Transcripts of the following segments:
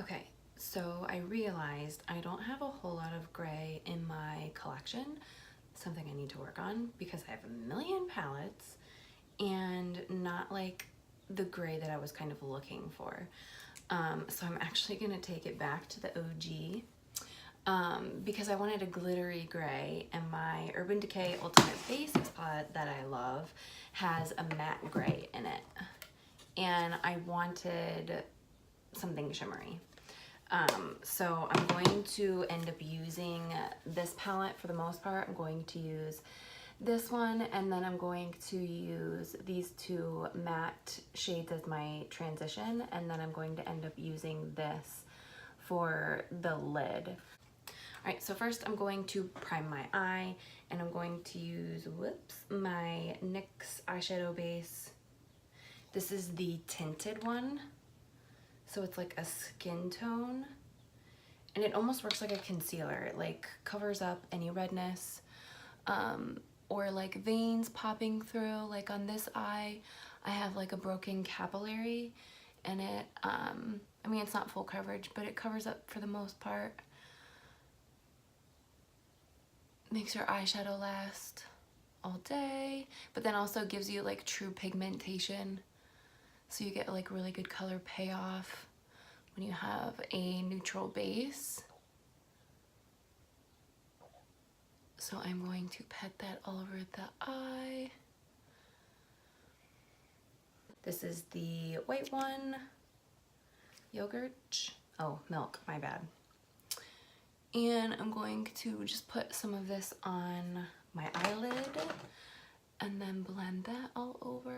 Okay, so I realized I don't have a whole lot of gray in my collection, something I need to work on because I have a million palettes and not like the gray that I was kind of looking for. So I'm actually gonna take it back to the OG because I wanted a glittery gray, and my Urban Decay Ultimate Basics palette that I love has a matte gray in it. And I wanted something shimmery. So I'm going to end up using this palette for the most part. I'm going to use this one, and then I'm going to use these two matte shades as my transition, and then I'm going to end up using this for the lid. All right, so first I'm going to prime my eye, and I'm going to use, my NYX eyeshadow base. This is the tinted one. So it's like a skin tone, and it almost works like a concealer. It like covers up any redness or like veins popping through. Like on this eye, I have like a broken capillary, and it, I mean, it's not full coverage, but it covers up for the most part. Makes your eyeshadow last all day, but then also gives you like true pigmentation. So you get like really good color payoff when you have a neutral base. So I'm going to pat that all over the eye. This is the white one, yogurt. Oh, milk, my bad. And I'm going to just put some of this on my eyelid and then blend that all over.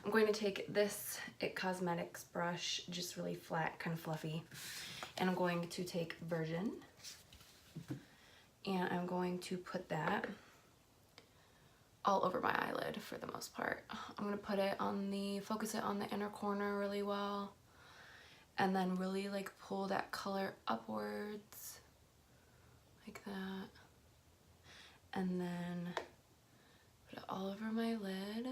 I'm going to take this It Cosmetics brush, just really flat, kind of fluffy, and I'm going to take Virgin, and I'm going to put that all over my eyelid for the most part. I'm going to put it on the, focus it on the inner corner really well, and then really like pull that color upwards, like that, and then put it all over my lid.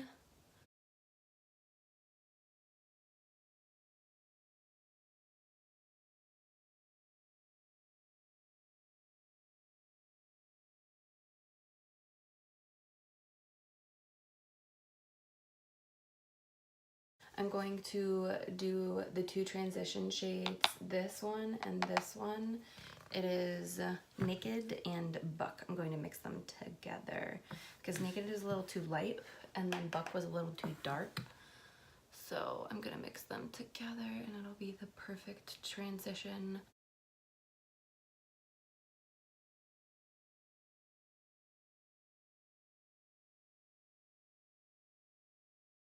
I'm going to do the two transition shades, this one and this one. It is Naked and Buck. I'm going to mix them together because Naked is a little too light and then Buck was a little too dark. So I'm gonna mix them together and it'll be the perfect transition.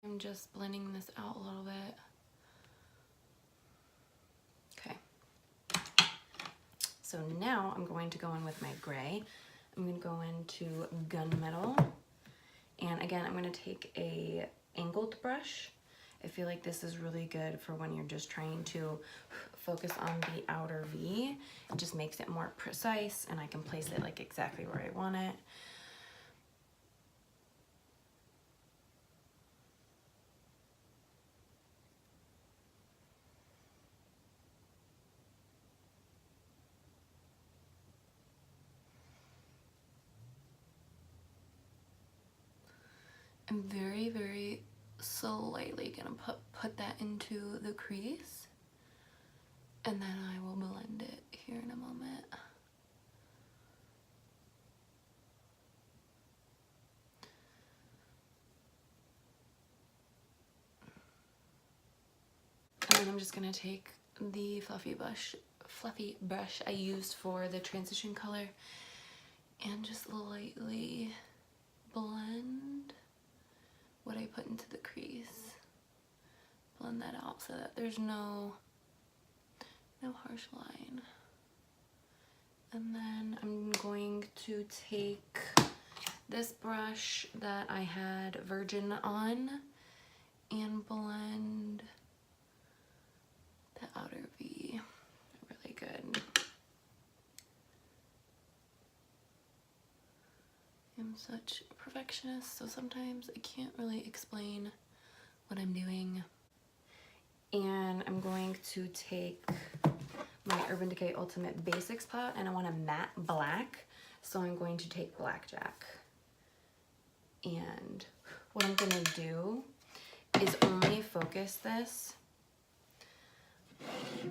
I'm just blending this out a little bit. Okay. So now I'm going to go in with my gray. I'm going to go into Gunmetal. And again, I'm going to take a angled brush. I feel like this is really good for when you're just trying to focus on the outer V. It just makes it more precise and I can place it like exactly where I want it. I'm very, very slightly gonna put that into the crease, and then I will blend it here in a moment. And then I'm just gonna take the fluffy brush I used for the transition color and just lightly blend what I put into the crease. Blend that out so that there's no harsh line. And then I'm going to take this brush that I had Virgin on and blend the outer V really good. I'm such a perfectionist, so sometimes I can't really explain what I'm doing. And I'm going to take my Urban Decay Ultimate Basics palette, and I want a matte black, so I'm going to take Blackjack. And what I'm gonna do is only focus this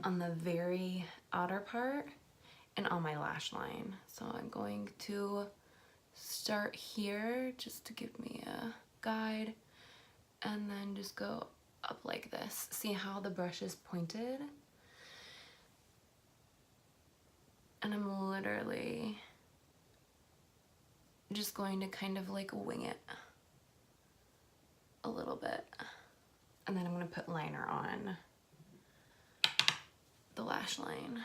on the very outer part and on my lash line. So I'm going to start here just to give me a guide, and then just go up like this. See how the brush is pointed? And I'm literally just going to kind of like wing it a little bit. And then I'm gonna put liner on the lash line.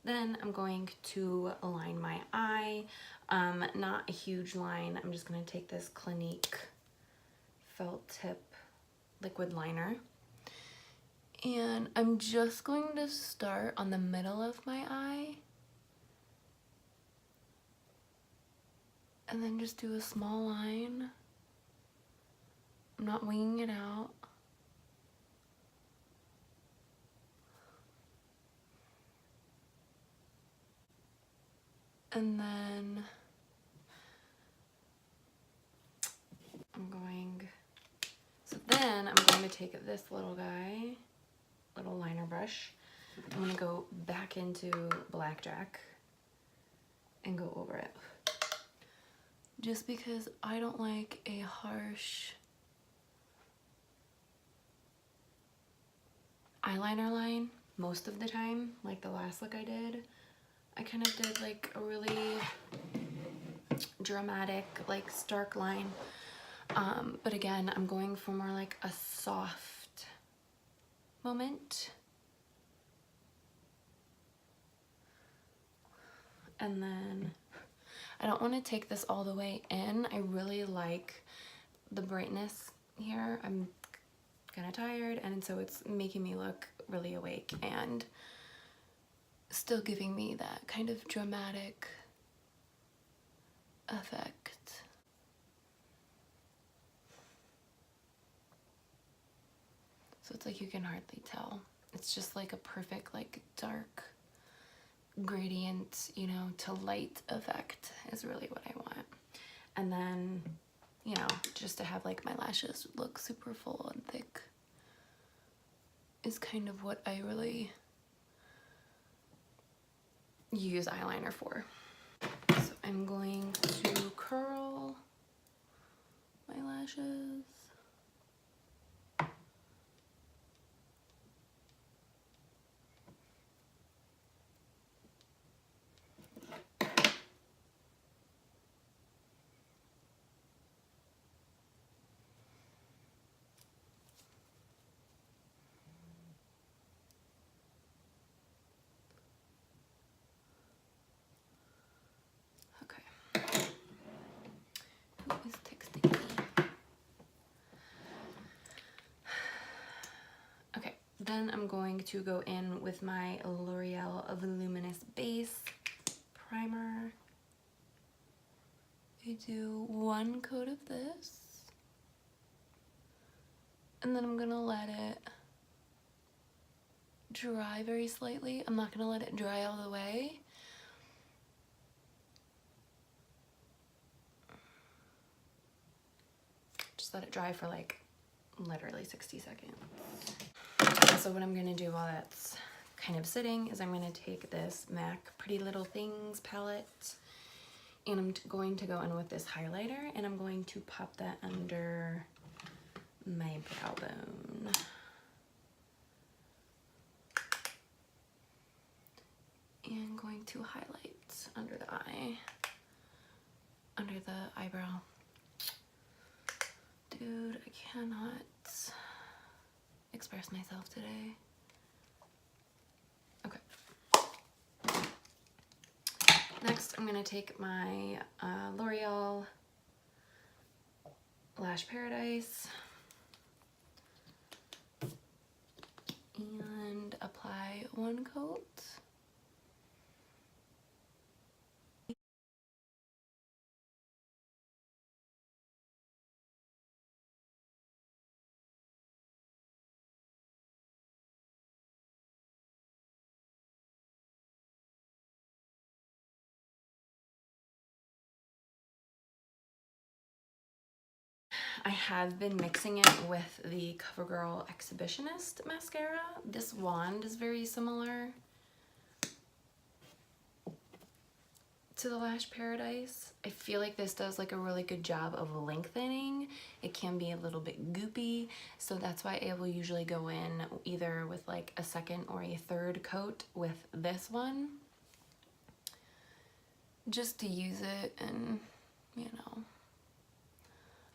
Then I'm going to align my eye. Not a huge line. I'm just going to take this Clinique felt tip liquid liner. And I'm just going to start on the middle of my eye. And then just do a small line. I'm not winging it out. And then I'm going to take this little guy, little liner brush. I'm gonna go back into Blackjack and go over it. Just because I don't like a harsh eyeliner line most of the time. Like the last look I did, I kind of did like a really dramatic, like stark line. But again, I'm going for more like a soft moment. And then I don't want to take this all the way in. I really like the brightness here. I'm kind of tired, and so it's making me look really awake and still giving me that kind of dramatic effect. So it's like you can hardly tell. It's just like a perfect like dark gradient, you know, to light effect is really what I want. And then, you know, just to have like my lashes look super full and thick is kind of what I really use eyeliner for. So I'm going to curl my lashes. Is texting me. Okay, then I'm going to go in with my L'Oreal Voluminous Base Primer. I do one coat of this, and then I'm gonna let it dry very slightly. I'm not gonna let it dry all the way. Just let it dry for like literally 60 seconds. So what I'm gonna do while that's kind of sitting is I'm gonna take this MAC Pretty Little Things palette, and I'm going to go in with this highlighter, and I'm going to pop that under my brow bone. And going to highlight under the eye, under the eyebrow. Dude, I cannot express myself today. next I'm gonna take my L'Oreal Lash Paradise and apply one coat. I have been mixing it with the CoverGirl Exhibitionist mascara. This wand is very similar to the Lash Paradise. I feel like this does like a really good job of lengthening. It can be a little bit goopy, so that's why I will usually go in either with like a second or a third coat with this one, just to use it. And you know,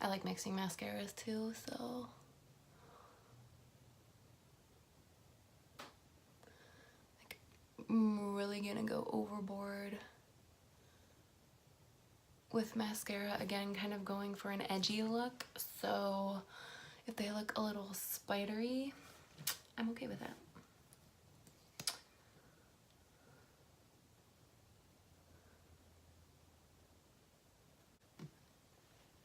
I like mixing mascaras too, so like, I'm really gonna go overboard with mascara again, kind of going for an edgy look. So if they look a little spidery, I'm okay with that.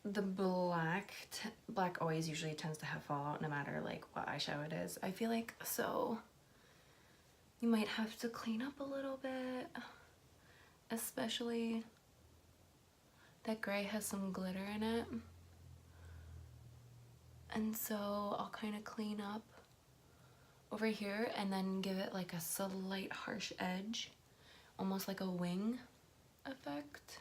The black always usually tends to have fallout no matter like what eyeshadow it is, I feel like, so you might have to clean up a little bit, especially that gray has some glitter in it, and so I'll kind of clean up over here and then give it like a slight harsh edge, almost like a wing effect.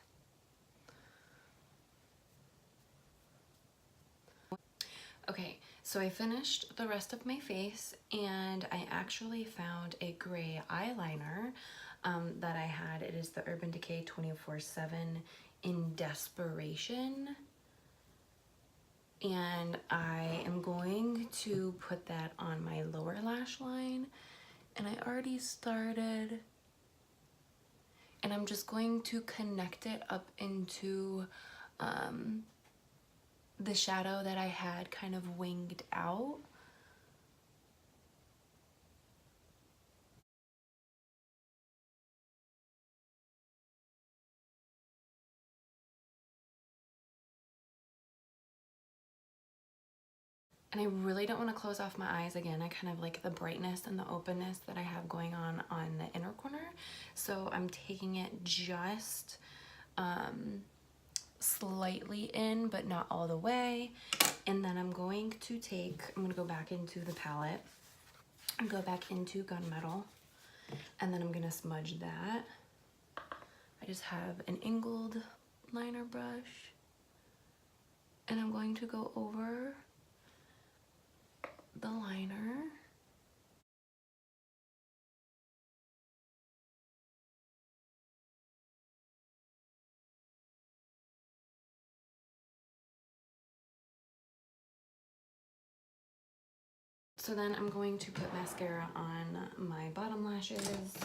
Okay, so I finished the rest of my face and I actually found a gray eyeliner that I had. It is the Urban Decay 24/7 in Desperation. And I am going to put that on my lower lash line. And I already started. And I'm just going to connect it up into the shadow that I had kind of winged out. And I really don't want to close off my eyes again. I kind of like the brightness and the openness that I have going on the inner corner. So I'm taking it just slightly in, but not all the way. And then I'm going to go back into the palette and go back into Gunmetal. And then I'm going to smudge that. I just have an angled liner brush. And I'm going to go over the liner. So then I'm going to put mascara on my bottom lashes.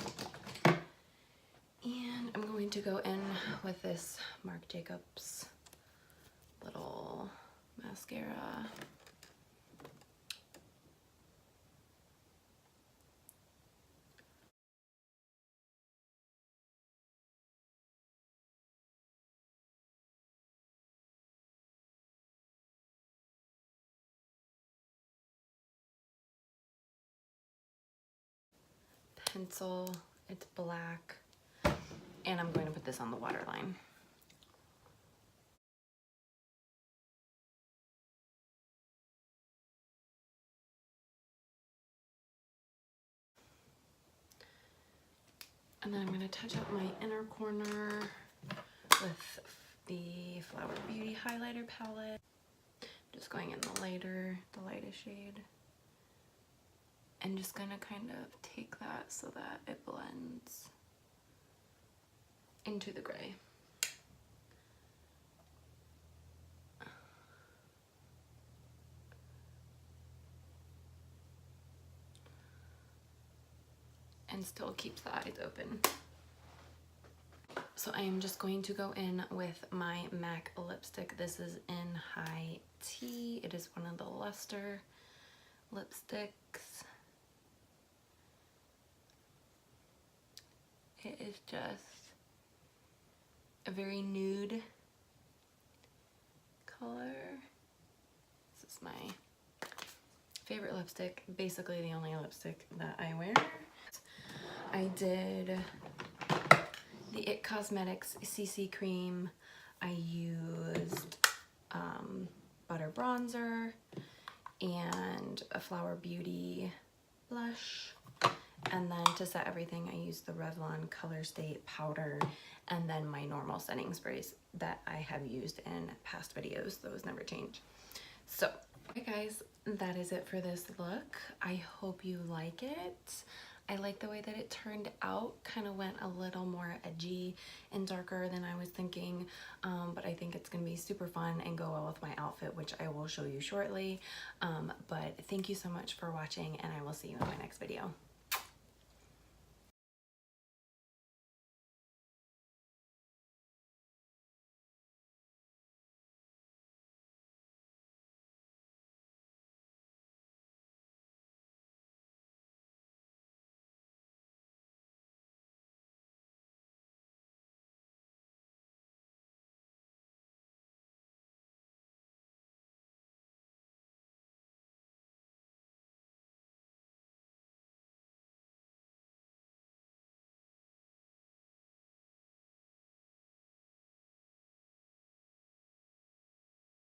And I'm going to go in with this Marc Jacobs little mascara. Pencil, it's black, and I'm going to put this on the waterline. And then I'm going to touch up my inner corner with the Flower Beauty highlighter palette. Just going in the lightest shade. And just gonna kind of take that so that it blends into the gray. And still keeps the eyes open. So I am just going to go in with my MAC lipstick. This is in High Tea. It is one of the Luster lipsticks. It is just a very nude color. This is my favorite lipstick, basically the only lipstick that I wear. I did the IT Cosmetics CC cream. I used butter bronzer and a Flower Beauty blush. And then to set everything, I used the Revlon Color State powder and then my normal setting sprays that I have used in past videos. Those never change. So, okay guys, that is it for this look. I hope you like it. I like the way that it turned out. Kind of went a little more edgy and darker than I was thinking, but I think it's gonna be super fun and go well with my outfit, which I will show you shortly. But thank you so much for watching, and I will see you in my next video.